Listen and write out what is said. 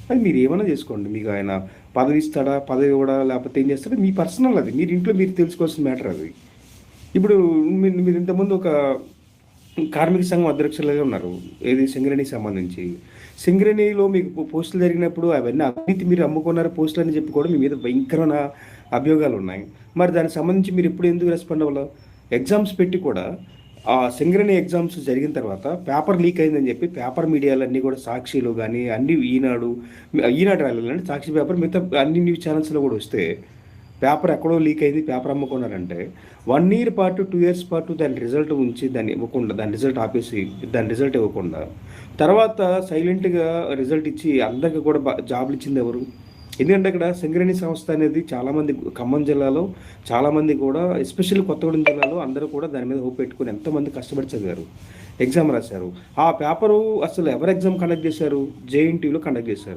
అది మీరు ఏమైనా చేసుకోండి. మీకు ఆయన పదవి ఇస్తాడా, పదవి ఇవ్వడా, లేకపోతే ఏం చేస్తాడో మీ పర్సనల్ అది. మీరు ఇంట్లో మీరు తెలుసుకోవాల్సిన మ్యాటర్ అది. ఇప్పుడు మీరు ఇంతకుముందు ఒక కార్మిక సంఘం అధ్యక్షులుగా ఉన్నారు. ఏది సింగరేణికి సంబంధించి. సింగరేణిలో మీకు పోస్టులు జరిగినప్పుడు అవన్నీ అవినీతి మీరు అమ్ముకున్నారు పోస్టులు అని చెప్పి కూడా మీ మీద భయంకరమైన అభియోగాలు ఉన్నాయి. మరి దానికి సంబంధించి మీరు ఎప్పుడు ఎందుకు రెస్పాండ్ అవ్వాల? ఎగ్జామ్స్ పెట్టి కూడా ఆ సింగరేణి ఎగ్జామ్స్ జరిగిన తర్వాత పేపర్ లీక్ అయిందని చెప్పి పేపర్ మీడియాలన్నీ కూడా సాక్షిలో కానీ అన్ని ఈనాడు రాలేదండి, సాక్షి పేపర్ మిగతా అన్ని న్యూస్ ఛానల్స్లో కూడా వస్తే పేపర్ ఎక్కడో లీక్ అయింది, పేపర్ అమ్ముకున్నారంటే 1 ఇయర్ పాటు 2 ఇయర్స్ పాటు దాని రిజల్ట్ ఉంచి దాన్ని ఇవ్వకుండా, దాని రిజల్ట్ ఆపేసి దాని రిజల్ట్ ఇవ్వకుండా తర్వాత సైలెంట్గా రిజల్ట్ ఇచ్చి అందరికీ కూడా జాబ్లు ఇచ్చింది ఎవరు? ఎందుకంటే అక్కడ సింగరేణి సంస్థ అనేది చాలామంది ఖమ్మం జిల్లాలో చాలామంది కూడా ఎస్పెషల్లీ కొత్తగూడెం జిల్లాలో అందరూ కూడా దాని మీద హోప్ పెట్టుకుని ఎంతోమంది కష్టపడి చదివారు, ఎగ్జామ్ రాశారు. ఆ పేపరు అసలు ఎవరు ఎగ్జామ్ కండక్ట్ చేశారు? జేఎన్టీయూలో కండక్ట్ చేశారు.